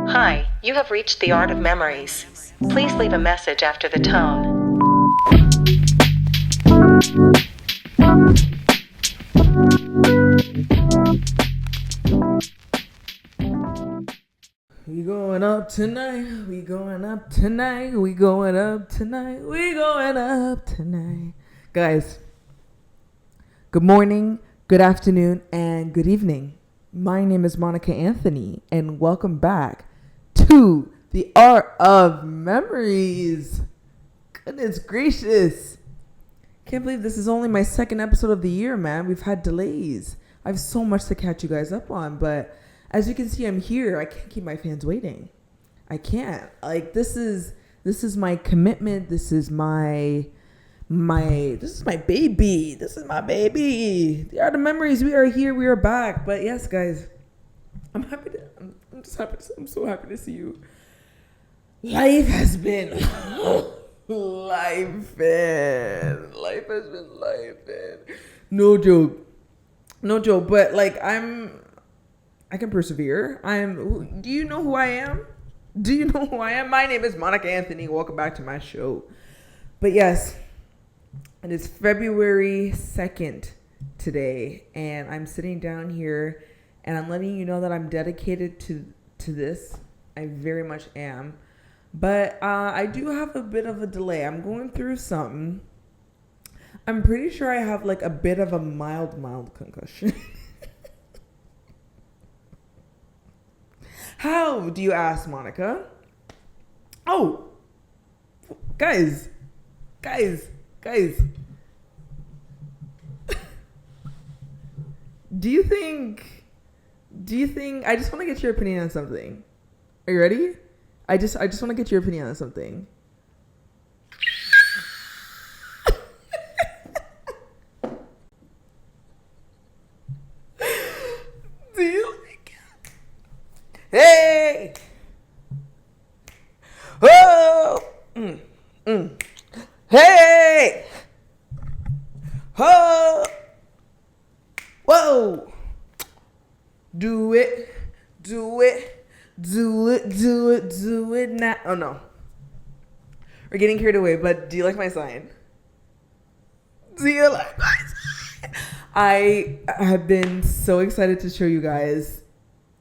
Hi, you have reached the Art of Memories. Please leave a message after the tone. We going up tonight, we going up tonight, we going up tonight, we going up tonight. Guys, good morning, good afternoon, and good evening. My name is Monica Anthony, and welcome back to the Art of Memories. Goodness gracious. Can't believe this is only my second episode of the year, man. We've had delays. I have so much to catch you guys up on, but as you can see, I'm here. I can't keep my fans waiting. I can't. Like, this is my commitment. This is my baby. This is my baby. The Art of Memories. We are here. We are back. But yes, guys, I'm so happy to see you. Life has been life has been life. No joke. But like, I can persevere. Do you know who I am? My name is Monica Anthony. Welcome back to my show. But yes, it is February 2nd today, and I'm sitting down here, and I'm letting you know that I'm dedicated to this. I very much am. But I do have a bit of a delay. I'm going through something. I'm pretty sure I have like a bit of a mild concussion. How, do you ask, Monica? Oh, guys. Do you think, I just want to get your opinion on something. Are you ready? I just want to get your opinion on something. Do you like it? Hey! Oh! Hey! Oh! Whoa! Do it now. Oh no. We're getting carried away, but do you like my sign? I have been so excited to show you guys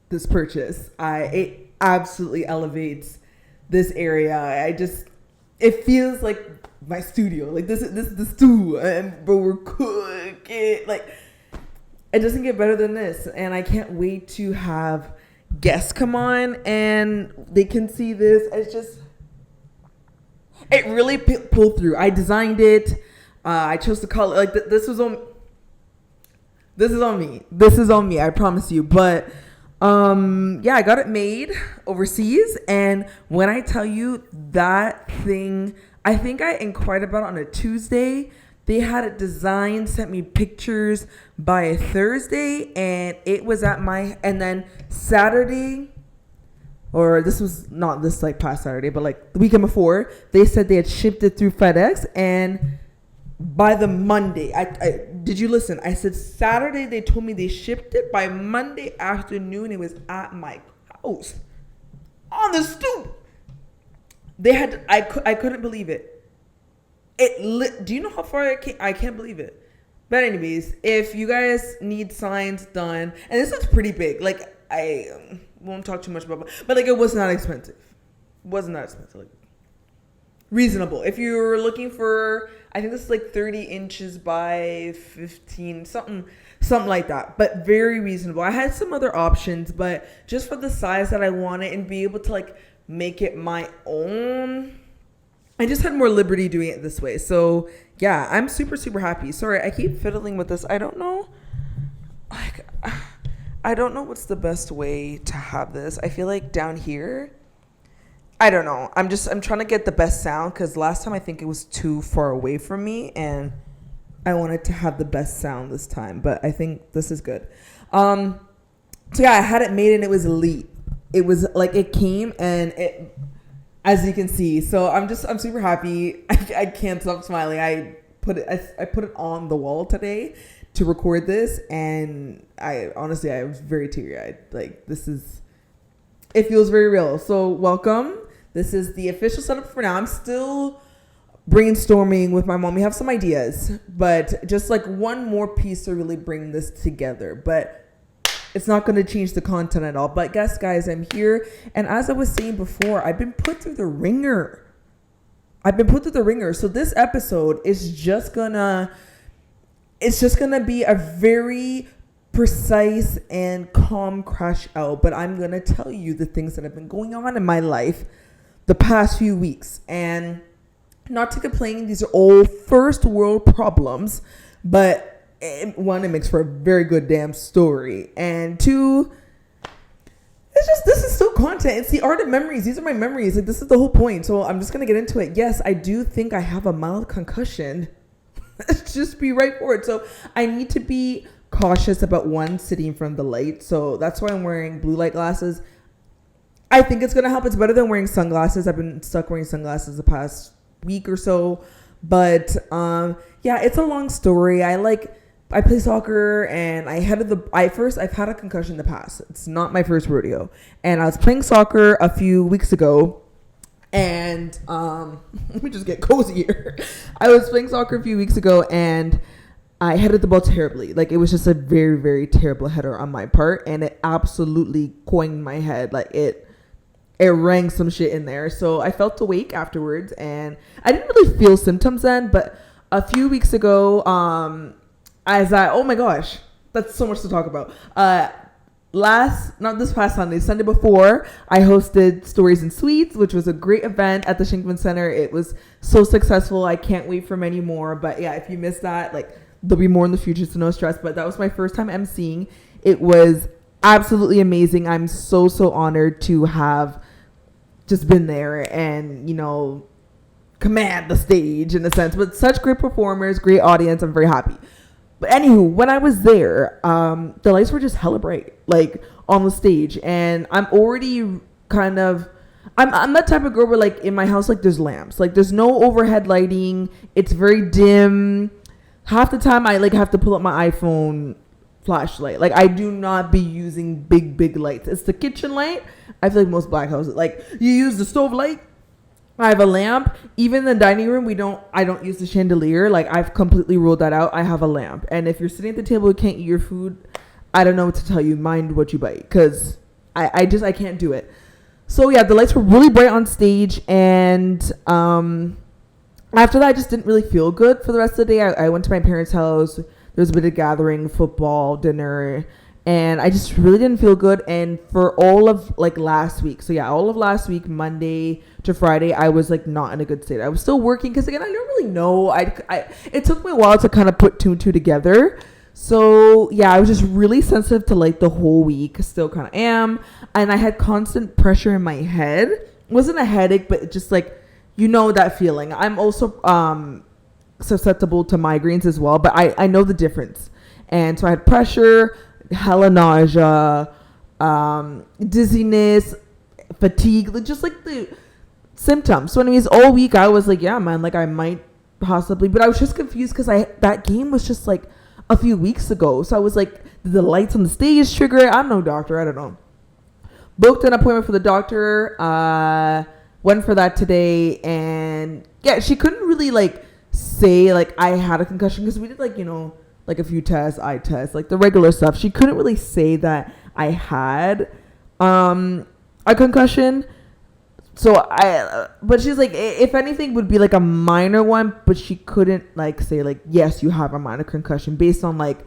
this purchase. It absolutely elevates this area. It feels like my studio. Like this is the stew, but we're cooking. Like, it doesn't get better than this, and I can't wait to have guests come on and they can see this. It really pulled through. I designed it. I chose the color. Like this is on me. I promise you. But yeah, I got it made overseas, and when I tell you that thing, I think I inquired about it on a Tuesday. They had it designed, sent me pictures by a Thursday, and it was and then Saturday, or this was not this like past Saturday, but like the weekend before, they said they had shipped it through FedEx, and by the Monday, did you listen? I said Saturday, they told me they shipped it. By Monday afternoon, it was at my house on the stoop. I couldn't believe it. Do you know how far it came? I can't believe it. But anyways, if you guys need signs done, and this is pretty big, like I won't talk too much about it, but like it was not expensive. Like reasonable. If you're looking for, I think this is like 30 inches by 15, something like that, but very reasonable. I had some other options, but just for the size that I wanted and be able to like make it my own, I just had more liberty doing it this way. So yeah, I'm super, super happy. Sorry, I keep fiddling with this. I don't know what's the best way to have this. I feel like down here, I don't know. I'm trying to get the best sound, because last time I think it was too far away from me, and I wanted to have the best sound this time, but I think this is good. So yeah, I had it made and it was elite. It was like, it came and it, as you can see. So I'm super happy. I can't stop smiling. I put it on the wall today. to record this, and I honestly, I was very teary-eyed. Like, it feels very real. So welcome. This is the official setup for now. I'm still brainstorming with my mom. We have some ideas, but just like one more piece to really bring this together. But it's not going to change the content at all. But guys, I'm here. And as I was saying before, I've been put through the ringer. So this episode is just gonna be a very precise and calm crash out. But I'm going to tell you the things that have been going on in my life the past few weeks. And not to complain, these are all first world problems, but one, it makes for a very good damn story. And two, this is still content. It's the art of memories. These are my memories. Like, this is the whole point. So I'm just going to get into it. Yes, I do think I have a mild concussion. Let's just be right for it. So I need to be cautious about sitting in front of the light. So that's why I'm wearing blue light glasses. I think it's going to help. It's better than wearing sunglasses. I've been stuck wearing sunglasses the past week or so. But yeah, it's a long story. I play soccer, and I've had a concussion in the past. It's not my first rodeo. And I was playing soccer a few weeks ago, and let me just get cozy here. I was playing soccer a few weeks ago, and I headed the ball terribly. Like, it was just a very, very terrible header on my part, and it absolutely coined my head. Like, it rang some shit in there. So I felt awake afterwards, and I didn't really feel symptoms then, but a few weeks ago, oh my gosh, that's so much to talk about. Not this past Sunday before, I hosted Stories and Sweets, which was a great event at the Schenkman Center. It was so successful. I can't wait for many more. But yeah, if you missed that, like, there'll be more in the future, so no stress. But that was my first time emceeing. It was absolutely amazing. I'm so honored to have just been there and, command the stage in a sense. But such great performers, great audience. I'm very happy. But anywho, when I was there, the lights were just hella bright, like, on the stage. And I'm already kind of, I'm that type of girl where, like, in my house, like, there's lamps. Like, there's no overhead lighting. It's very dim. Half the time I, like, have to pull up my iPhone flashlight. Like, I do not be using big lights. It's the kitchen light. I feel like most black houses, like, you use the stove light. I have a lamp. Even in the dining room, I don't use the chandelier. Like, I've completely ruled that out. I have a lamp. And if you're sitting at the table, you can't eat your food, I don't know what to tell you. Mind what you bite. Because I can't do it. So yeah, the lights were really bright on stage. And after that, I just didn't really feel good for the rest of the day. I went to my parents' house. There was a bit of gathering, football, dinner. And I just really didn't feel good. And for all of, like, last week. So yeah, all of last week, Monday to Friday, I was, like, not in a good state. I was still working because, again, I don't really know. It took me a while to kind of put two and two together. So yeah, I was just really sensitive to, like, the whole week. Still kind of am. And I had constant pressure in my head. It wasn't a headache, but just, like, that feeling. I'm also susceptible to migraines as well, but I know the difference. And so I had pressure, hella nausea, dizziness, fatigue, just like the symptoms. So anyways, all week I was like, yeah, man, like, I might possibly, but I was just confused because that game was just, like, a few weeks ago. So I was like, did the lights on the stage trigger it? I'm no doctor, I don't know. Booked an appointment for the doctor, went for that today, and yeah, she couldn't really, like, say, like, I had a concussion because we did, like, like, a few tests, eye tests, like, the regular stuff. She couldn't really say that I had a concussion. So but she's like, if anything, would be, like, a minor one, but she couldn't, like, say, like, yes, you have a minor concussion based on, like,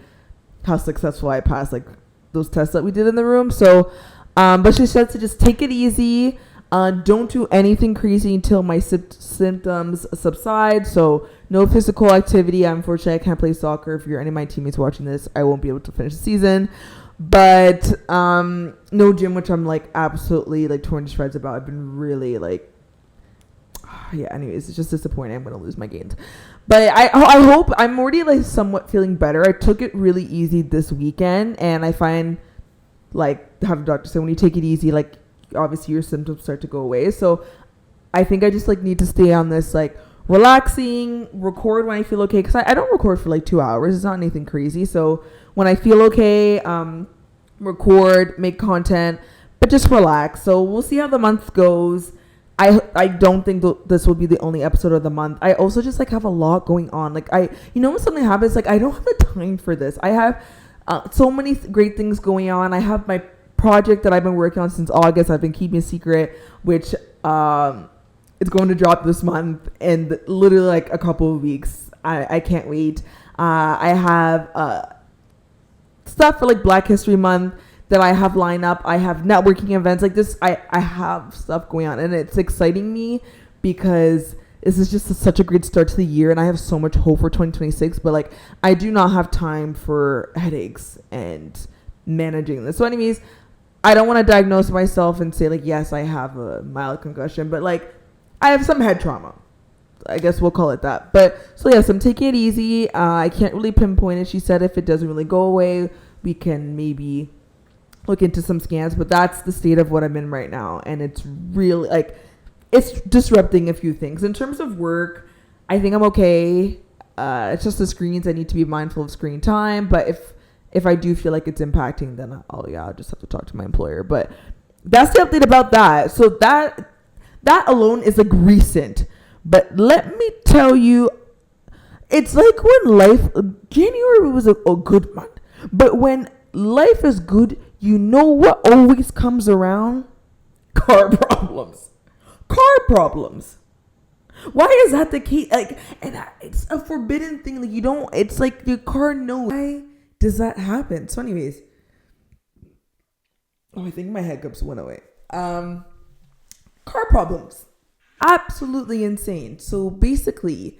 how successful I passed, like, those tests that we did in the room. So, but she said to just take it easy. Don't do anything crazy until my symptoms subside. So no physical activity. Unfortunately, I can't play soccer. If you're any of my teammates watching this, I won't be able to finish the season. But no gym, which I'm, like, absolutely, like, torn to shreds about. I've been really, like, yeah, anyways, it's just disappointing. I'm going to lose my gains. But I hope I'm already, like, somewhat feeling better. I took it really easy this weekend. And I find, like, how the doctor said, when you take it easy, like, obviously your symptoms start to go away. So I think I just, like, need to stay on this, like, relaxing, record when I feel okay. Because I don't record for like 2 hours. It's not anything crazy. So when I feel okay, record, make content, but just relax. So we'll see how the month goes. I don't think this will be the only episode of the month. I also just like have a lot going on. Like when something happens, like I don't have the time for this. I have so many great things going on. I have my project that I've been working on since August. I've been keeping a secret, which it's going to drop this month in literally like a couple of weeks. I can't wait. I have stuff for like Black History Month that I have lined up. I have networking events like this. I have stuff going on, and it's exciting me because this is just such a great start to the year, and I have so much hope for 2026. But like, I do not have time for headaches and managing this. So anyways, I don't want to diagnose myself and say like, yes, I have a mild concussion, but like I have some head trauma. I guess we'll call it that. But so yes, I'm taking it easy. I can't really pinpoint it. She said if it doesn't really go away, we can maybe look into some scans, but that's the state of what I'm in right now. And it's really like, it's disrupting a few things. In terms of work, I think I'm okay. It's just the screens. I need to be mindful of screen time. But if I do feel like it's impacting, then I'll just have to talk to my employer. But that's the update about that. So that alone is like recent. But let me tell you, it's like when January was a good month. But when life is good, you know what always comes around? Car problems. Why is that the case? Like, and it's a forbidden thing. Like, it's like your car knows. Why does that happen? So anyways, I think my hiccups went away. Car problems. Absolutely insane. So basically,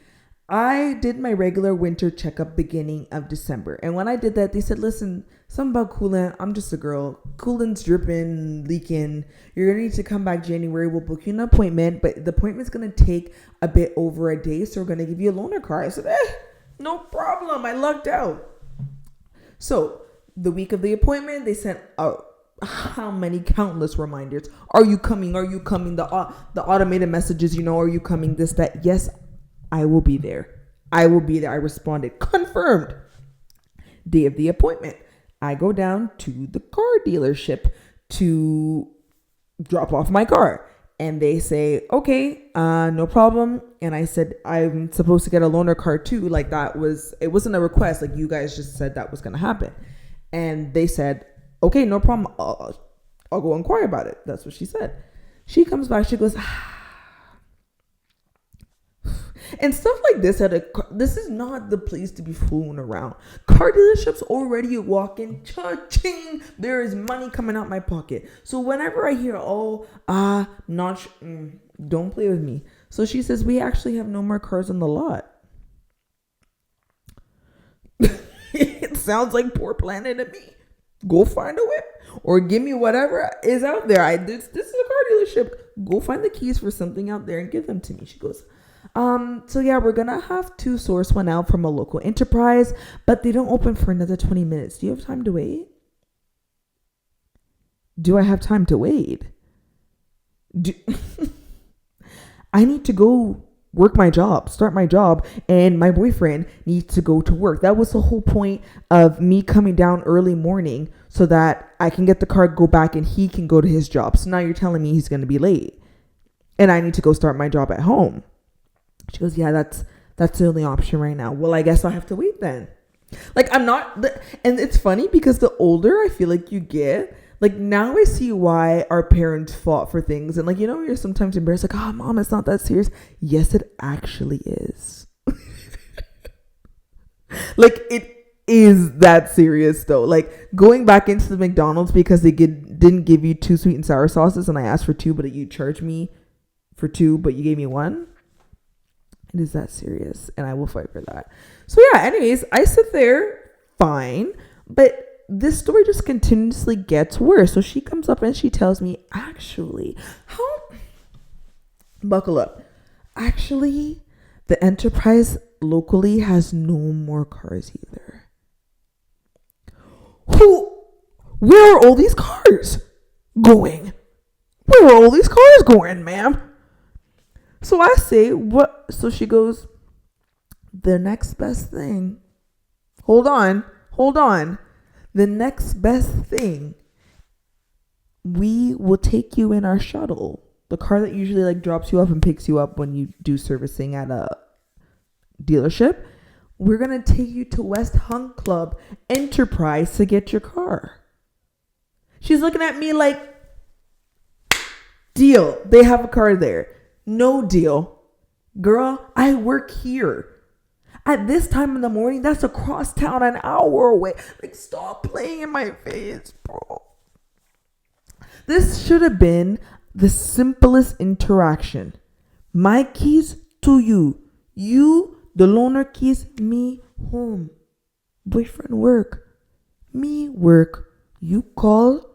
I did my regular winter checkup beginning of December. And when I did that, they said, listen, something about coolant. I'm just a girl. Coolant's dripping, leaking. You're going to need to come back January. We'll book you an appointment, but the appointment's going to take a bit over a day. So we're going to give you a loaner car. I said, no problem. I lucked out. So the week of the appointment, they sent out how many countless reminders. Are you coming? Are you coming? The automated messages, are you coming? This, that. Yes, I will be there. I responded, confirmed. Day of the appointment, I go down to the car dealership to drop off my car. And they say, okay, no problem. And I said, I'm supposed to get a loaner car too. Like it wasn't a request. Like you guys just said that was going to happen. And they said, okay, no problem. I'll go inquire about it. That's what she said. She comes back. She goes, and stuff like this this is not the place to be fooling around. Car dealerships already walking, cha-ching, there is money coming out my pocket. So whenever I hear, don't play with me. So she says, we actually have no more cars on the lot. It sounds like poor planning to me. Go find a whip or give me whatever is out there. This is a car dealership. Go find the keys for something out there and give them to me. She goes, so yeah, we're gonna have to source one out from a local enterprise, but they don't open for another 20 minutes. Do you have time to wait? Do I have time to wait? I need to go start my job, and my boyfriend needs to go to work. That was the whole point of me coming down early morning so that I can get the car, go back, and he can go to his job. So now you're telling me he's going to be late and I need to go start my job at home. She goes, yeah, that's the only option right now. Well, I guess I'll have to wait then. Like, I'm not, and it's funny because the older I feel like you get, like now I see why our parents fought for things. And like, you're sometimes embarrassed, like, oh, mom, it's not that serious. Yes, it actually is. Like, it is that serious though. Like going back into the McDonald's because they didn't give you 2 sweet and sour sauces and I asked for 2, but you charged me for 2, but you gave me 1. It is that serious, and I will fight for that. So yeah, anyways, I sit there fine, but this story just continuously gets worse. So she comes up and she tells me, buckle up. Actually, the enterprise locally has no more cars either. Where are all these cars going? Ma'am? So I say, what? So she goes, the next best thing. Hold on. The next best thing, we will take you in our shuttle. The car that usually like drops you off and picks you up when you do servicing at a dealership. We're going to take you to West Hunt Club Enterprise to get your car. She's looking at me like, deal. They have a car there. No deal. Girl, I work here. At this time in the morning, that's across town, an hour away. Like, stop playing in my face, bro. This should have been the simplest interaction. My keys to you. You, the loaner keys, me, home. Boyfriend work. Me work. You call,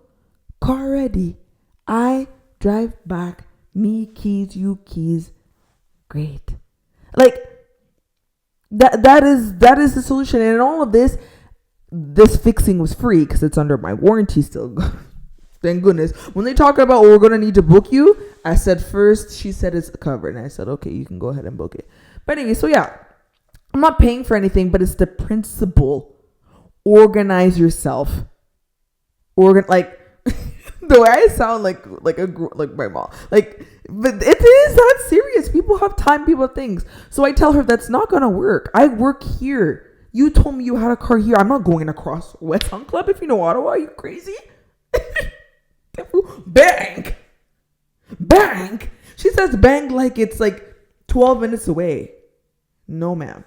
car ready. I drive back. Me keys, you keys. Great. Like, that is the solution. And in all of this fixing was free because it's under my warranty still. Thank goodness. When they talk about, we're going to need to book you, I said first, she said it's covered. And I said, okay, you can go ahead and book it. But anyway, so yeah, I'm not paying for anything, but it's the principle. Organize yourself. Like, the way I sound like my mom. Like, but it is that serious. People have time, people have things. So I tell her that's not going to work. I work here. You told me you had a car here. I'm not going across West Hunt Club if you know Ottawa. Are you crazy? Bang. She says bang like it's like 12 minutes away. No, ma'am.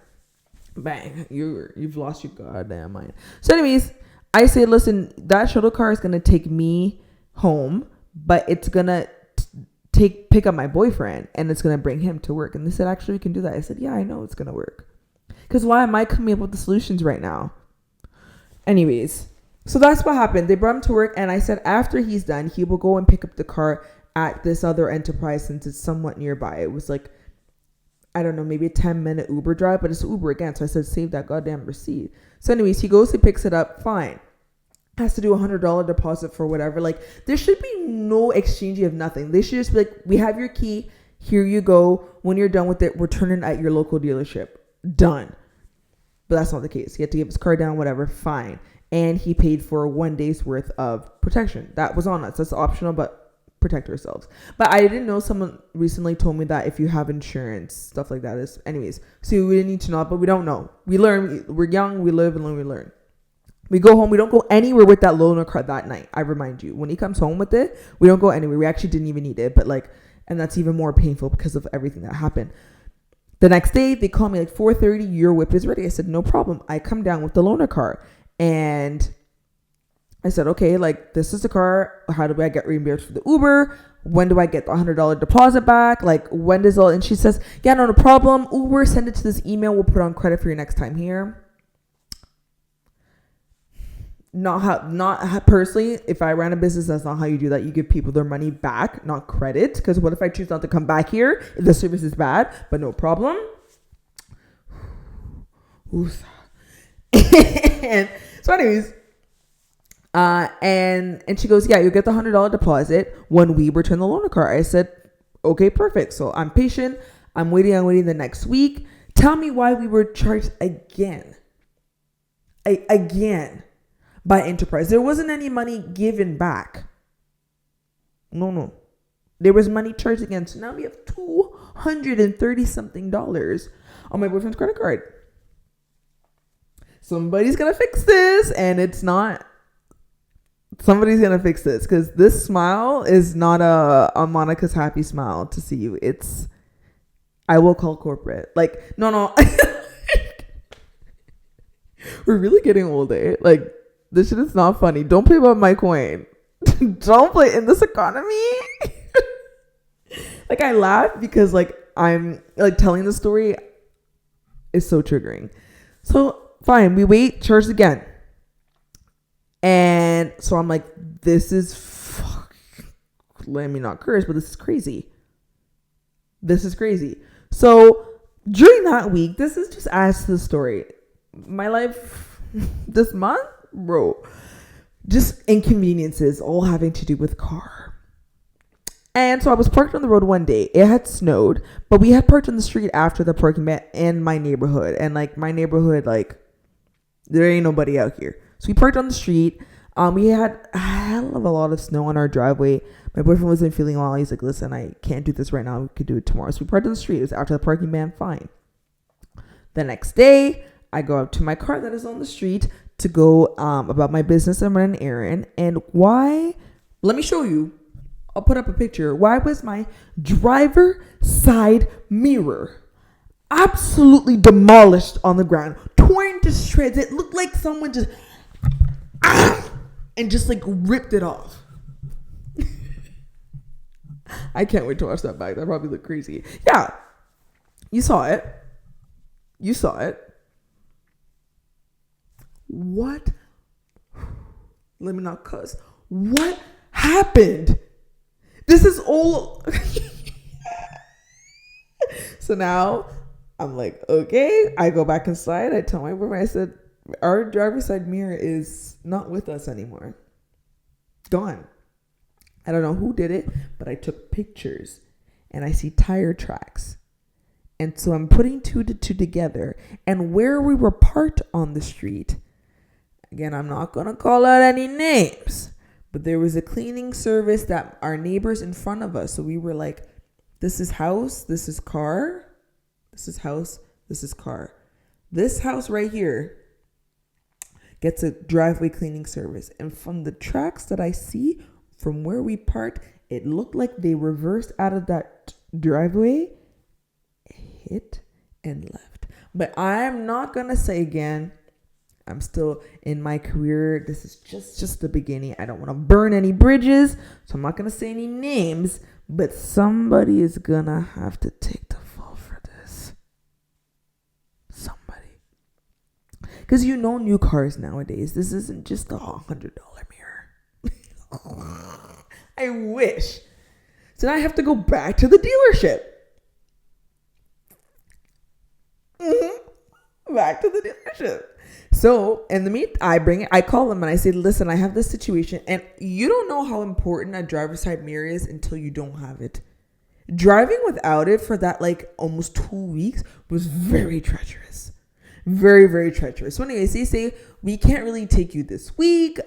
Bang. You've lost your goddamn mind. So anyways, I say, listen, that shuttle car is going to take me home, but it's going to pick up my boyfriend and it's going to bring him to work. And they said, actually, we can do that. I said, yeah, I know it's going to work. Because why am I coming up with the solutions right now? Anyways, so that's what happened. They brought him to work, and I said after he's done, he will go and pick up the car at this other enterprise since it's somewhat nearby. It was like, I don't know, maybe a 10-minute Uber drive, but it's Uber again. So I said, save that goddamn receipt. So anyways, he goes, he picks it up. Fine. Has to do $100 deposit for whatever. Like, there should be no exchanging of nothing. They should just be like, we have your key. Here you go. When you're done with it, return it at your local dealership. Done. But that's not the case. He had to give his car down, whatever. Fine. And he paid for 1 day's worth of protection. That was on us. That's optional, but protect ourselves. But I didn't know, someone recently told me that if you have insurance, stuff like that is. Anyways, so we didn't need to know, but we don't know. We learn. We're young. We live and we learn. We go home. We don't go anywhere with that loaner car that night. I remind you, when he comes home with it, we don't go anywhere. We actually didn't even need it. But like, and that's even more painful because of everything that happened. The next day, they call me like 4:30. Your whip is ready. I said, no problem. I come down with the loaner car. And I said, okay, like, this is the car. How do I get reimbursed for the Uber? When do I get the $100 deposit back? Like, when does all? And she says, yeah, no problem. Uber, send it to this email. We'll put on credit for your next time here. Not how personally, if I ran a business, that's not how you do that. You give people their money back, not credit. Because what if I choose not to come back here if the service is bad? But no problem. And so anyways, and she goes, yeah, you get the $100 deposit when we return the loaner car. I said, okay, perfect. So I'm patient. I'm waiting the next week. Tell me why we were charged again by Enterprise. There wasn't any money given back. No. There was money charged again. So now we have $230 something on my boyfriend's credit card. Somebody's going to fix this, and it's not. Somebody's going to fix this because this smile is not a Monica's happy smile to see you. It's, I will call corporate. Like, no. We're really getting older. Like, this shit is not funny. Don't play about my coin. Don't play in this economy. Like, I laugh because, like, I'm, like, telling the story is so triggering. So, fine, we wait, charged again. And so I'm like, this is, let me not curse, but this is crazy. So during that week, this is just adds to the story. My life this month, bro, just inconveniences all having to do with car. And so I was parked on the road one day. It had snowed, but we had parked on the street after the parking ban in my neighborhood. And like my neighborhood, like there ain't nobody out here. So we parked on the street. We had a hell of a lot of snow on our driveway. My boyfriend wasn't feeling well. He's like, listen, I can't do this right now. We could do it tomorrow. So we parked on the street. It was after the parking ban. Fine. The next day, I go up to my car that is on the street to go about my business and run an errand. And why? Let me show you. I'll put up a picture. Why was my driver side mirror absolutely demolished on the ground, torn to shreds? It looked like someone just and just like ripped it off. I can't wait to watch that back. That probably looked crazy. Yeah, you saw it. You saw it. What? Let me not cuss. What happened? This is all. So now I'm like, okay. I go back inside. I tell my boyfriend, I said, our driver's side mirror is not with us anymore. Gone. I don't know who did it, but I took pictures and I see tire tracks. And so I'm putting two to two together. And where we were parked on the street, again, I'm not going to call out any names, but there was a cleaning service that our neighbors in front of us. So we were like, this is house, this is car, this is house, this is car. This house right here gets a driveway cleaning service. And from the tracks that I see from where we parked, it looked like they reversed out of that driveway, hit and left. But I'm not going to say again, I'm still in my career. This is just the beginning. I don't want to burn any bridges, so I'm not going to say any names, but somebody is going to have to take the fall for this. Somebody. Because new cars nowadays, this isn't just a $100 mirror. I wish. So now I have to go back to the dealership. Back to the dealership. So in the meantime, I call them and I say, listen, I have this situation. And you don't know how important a driver's side mirror is until you don't have it. Driving without it for that like almost 2 weeks was very treacherous. Very, very treacherous. So anyways, they say, we can't really take you this week.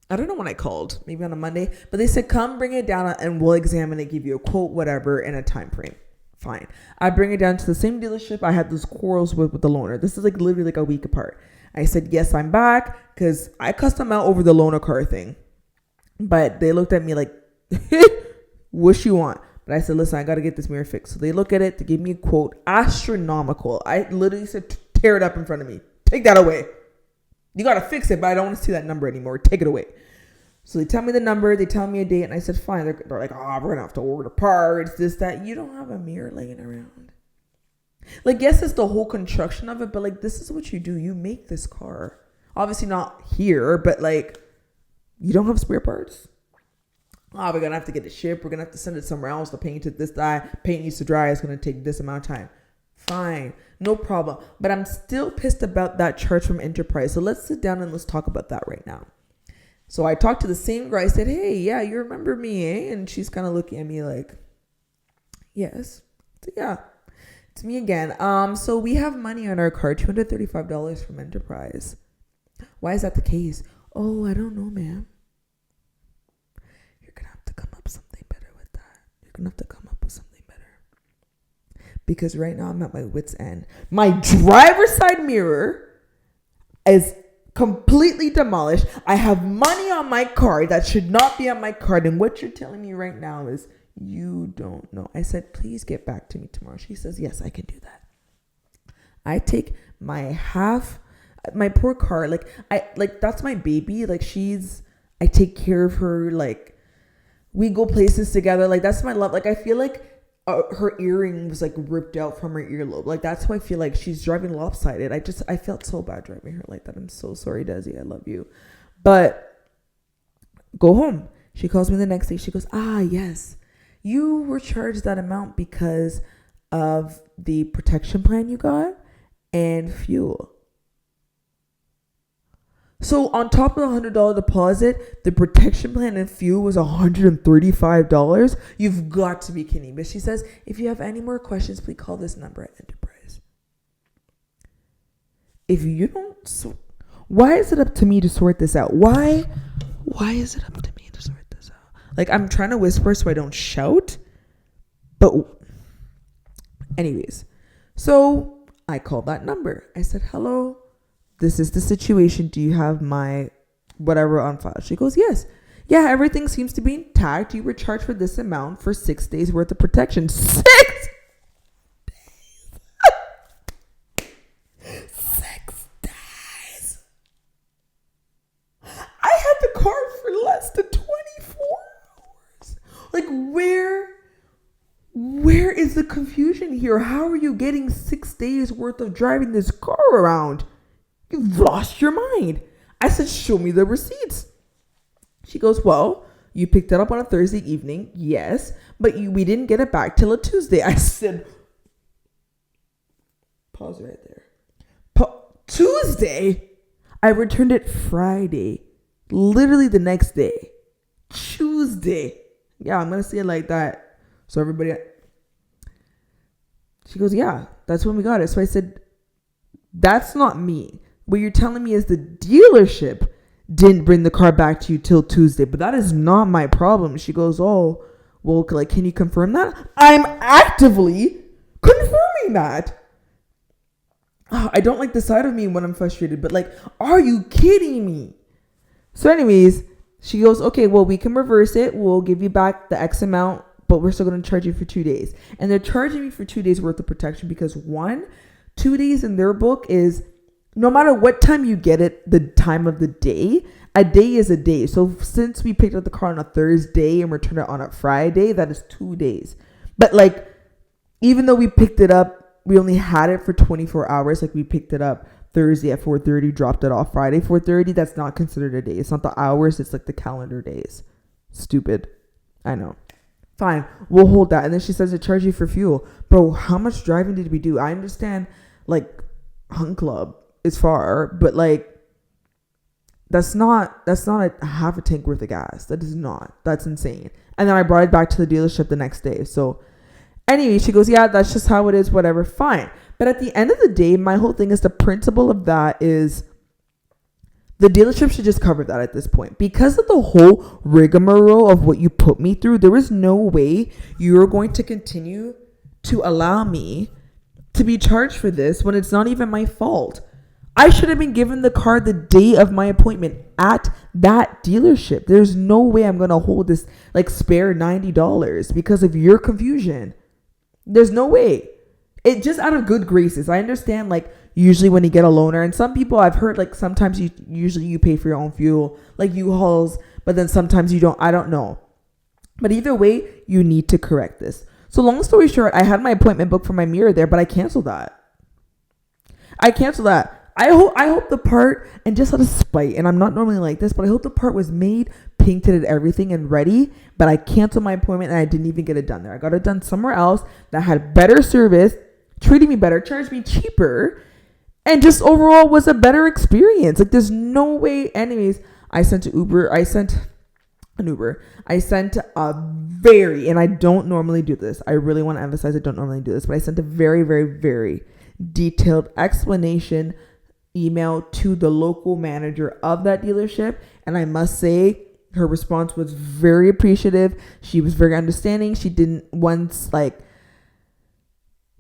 I don't know when I called, maybe on a Monday, but they said, come bring it down and we'll examine it, give you a quote, whatever, in a time frame. Fine. I bring it down to the same dealership I had those quarrels with the loaner. This is like literally like a week apart. I said, yes, I'm back, because I cussed them out over the loaner car thing. But they looked at me like, what you want? But I said, listen, I got to get this mirror fixed. So they look at it to give me a quote, astronomical. I literally said, tear it up in front of me. Take that away. You got to fix it, but I don't want to see that number anymore. Take it away. So they tell me the number, they tell me a date, and I said, fine. They're like, we're going to have to order parts, this, that. You don't have a mirror laying around. Like, yes, it's the whole construction of it, but like, this is what you do. You make this car. Obviously not here, but like, you don't have spare parts. We're going to have to get it shipped. We're going to have to send it somewhere else to paint it this dye. Paint needs to dry. It's going to take this amount of time. Fine. No problem. But I'm still pissed about that charge from Enterprise. So let's sit down and let's talk about that right now. So I talked to the same girl. I said, hey, yeah, you remember me, eh? And she's kind of looking at me like, yes. So yeah, it's me again. So we have money on our card, $235 from Enterprise. Why is that the case? Oh, I don't know, ma'am. You're going to have to come up with something better with that. You're going to have to come up with something better. Because right now I'm at my wit's end. My driver's side mirror is completely demolished. I have money on my card that should not be on my card. And what you're telling me right now is you don't know. I said, please get back to me tomorrow. She says, yes, I can do that. I take my poor car. That's my baby. I take care of her. Like, we go places together. Like, that's my love. Like, I feel like her earring was like ripped out from her earlobe. Like, that's why I feel like she's driving lopsided. I felt so bad driving her like that. I'm so sorry, Desi. I love you. But go home. She calls me the next day. She goes, yes, you were charged that amount because of the protection plan you got and fuel. So on top of the $100 deposit, the protection plan and fuel was $135. You've got to be kidding. But she says, if you have any more questions, please call this number at Enterprise. If you don't, why is it up to me to sort this out? Why is it up to me to sort this out? Like, I'm trying to whisper so I don't shout. But anyways, so I called that number. I said, hello, this is the situation. Do you have my whatever on file? She goes, yes. Yeah, everything seems to be intact. You were charged for this amount for 6 days worth of protection. 6 days. 6 days. I had the car for less than 24 hours. Like, where is the confusion here? How are you getting 6 days worth of driving this car around? You've lost your mind. I said, show me the receipts. She goes, well, you picked it up on a Thursday evening. Yes, but we didn't get it back till a Tuesday. I said, pause right there. Tuesday? I returned it Friday. Literally the next day. Tuesday. Yeah, I'm going to say it like that. So everybody. She goes, yeah, that's when we got it. So I said, that's not me. What you're telling me is the dealership didn't bring the car back to you till Tuesday, but that is not my problem. She goes, oh, well, like, can you confirm that? I'm actively confirming that. Oh, I don't like the side of me when I'm frustrated, but like, are you kidding me? So anyways, she goes, okay, well, we can reverse it. We'll give you back the X amount, but we're still going to charge you for 2 days. And they're charging me for 2 days worth of protection because 2 days in their book is no matter what time you get it, the time of the day, a day is a day. So since we picked up the car on a Thursday and returned it on a Friday, that is 2 days. But like, even though we picked it up, we only had it for 24 hours. Like, we picked it up Thursday at 4:30, dropped it off Friday 4:30. That's not considered a day. It's not the hours. It's like the calendar days. Stupid. I know. Fine. We'll hold that. And then she says to charge you for fuel. Bro, how much driving did we do? I understand, like, Hunt Club is far, but like, that's not a half a tank worth of gas. That is not. That's insane. And then I brought it back to the dealership the next day. So anyway, she goes, yeah, that's just how it is, whatever, fine. But at the end of the day, my whole thing is the principle of that is the dealership should just cover that at this point. Because of the whole rigmarole of what you put me through, there is no way you're going to continue to allow me to be charged for this when it's not even my fault. I should have been given the car the day of my appointment at that dealership. There's no way I'm going to hold this like spare $90 because of your confusion. There's no way. It just out of good graces. I understand, like, usually when you get a loaner, and some people I've heard, like, sometimes you pay for your own fuel, like U-Hauls, but then sometimes you don't. I don't know. But either way, you need to correct this. So long story short, I had my appointment booked for my mirror there, but I canceled that. I hope the part, and just out of spite, and I'm not normally like this, but I hope the part was made, painted and everything and ready, but I canceled my appointment and I didn't even get it done there. I got it done somewhere else that had better service, treated me better, charged me cheaper, and just overall was a better experience. Like, there's no way. Anyways, I sent a very, and I don't normally do this. I really want to emphasize I don't normally do this, but I sent a very, very, very detailed explanation email to the local manager of that dealership. And I must say, her response was very appreciative. She was very understanding. She didn't once like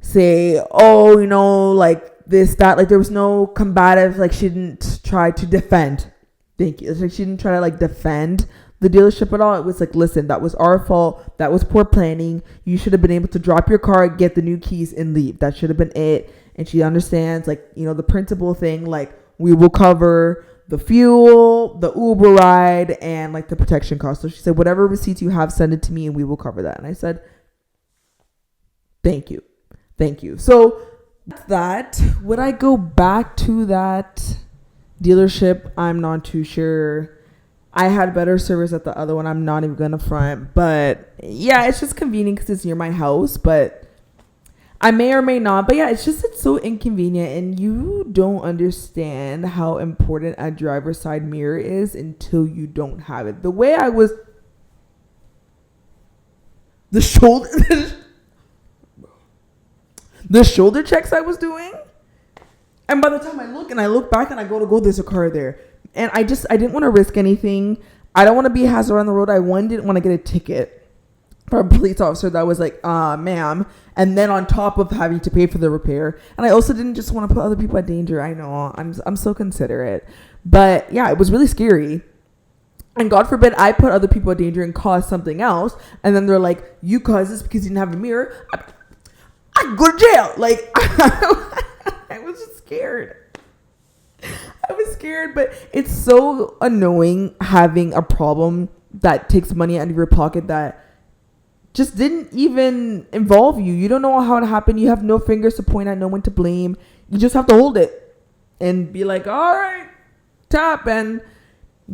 say, oh, you know, like this, that, like there was no combative, like she didn't try to defend. Thank you. Like, she didn't try to like defend the dealership at all. It was like, listen, that was our fault. That was poor planning. You should have been able to drop your car, get the new keys and leave. That should have been it. And she understands, like, you know, the principal thing, like, we will cover the fuel, the Uber ride, and like the protection cost. So she said, whatever receipts you have, send it to me and we will cover that. And I said, thank you. So that, would I go back to that dealership? I'm not too sure. I had better service at the other one. I'm not even going to front. But yeah, it's just convenient because it's near my house. But I may or may not, but yeah, it's so inconvenient, and you don't understand how important a driver's side mirror is until you don't have it. The way I was, the shoulder, the shoulder checks I was doing, and by the time I look back and I go, there's a car there, and I didn't want to risk anything. I don't want to be a hazard on the road. Didn't want to get a ticket from a police officer that was like, ma'am, and then on top of having to pay for the repair. And I also didn't just want to put other people at danger. I know, I'm so considerate, but yeah, it was really scary. And God forbid I put other people at danger and cause something else, and then they're like, you caused this because you didn't have a mirror. I go to jail. Like, I was just scared. I was scared, but it's so annoying having a problem that takes money out of your pocket that just didn't even involve you. You don't know how it happened. You have no fingers to point at, no one to blame. You just have to hold it and be like, all right, tap and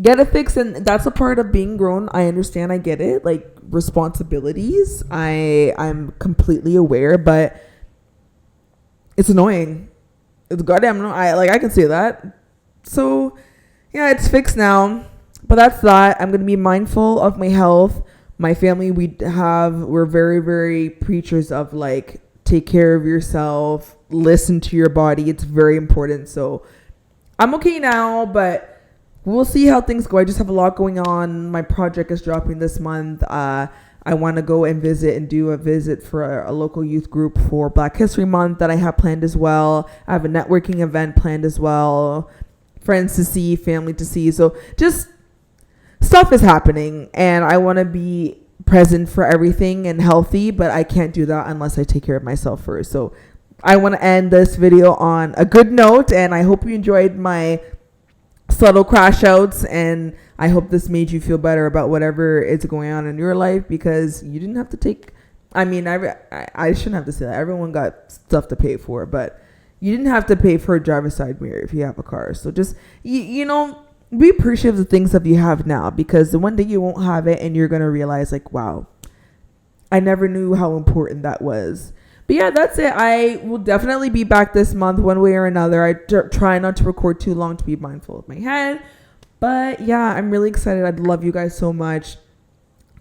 get it fixed. And that's a part of being grown. I understand. I get it. Like, responsibilities. I'm completely aware, but it's annoying. It's goddamn annoying. I can say that. So yeah, it's fixed now. But that's that. I'm gonna be mindful of my health. My family, we're very, very preachers of like, take care of yourself, listen to your body. It's very important. So I'm okay now, but we'll see how things go. I just have a lot going on. My project is dropping this month. I want to go and do a visit for a local youth group for Black History Month that I have planned as well. I have a networking event planned as well. Friends to see, family to see. So just stuff is happening, and I want to be present for everything and healthy, but I can't do that unless I take care of myself first. So I want to end this video on a good note, and I hope you enjoyed my subtle crash outs, and I hope this made you feel better about whatever is going on in your life, because you didn't have to take, I shouldn't have to say that. Everyone got stuff to pay for, but you didn't have to pay for a driver's side mirror if you have a car. So just, you know, be appreciative of the things that you have now, because the one day you won't have it and you're going to realize like, wow, I never knew how important that was. But yeah, that's it. I will definitely be back this month one way or another. I try not to record too long to be mindful of my head. But yeah, I'm really excited. I love you guys so much.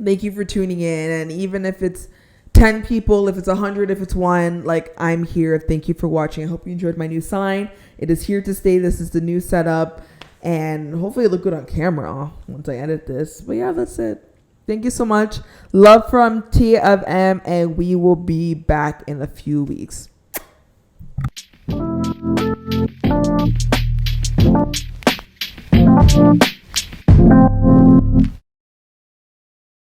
Thank you for tuning in. And even if it's 10 people, if it's 100, if it's one, like, I'm here. Thank you for watching. I hope you enjoyed my new sign. It is here to stay. This is the new setup. And hopefully it look good on camera once I edit this. But yeah, that's it. Thank you so much. Love from T of M, and we will be back in a few weeks. Thank you.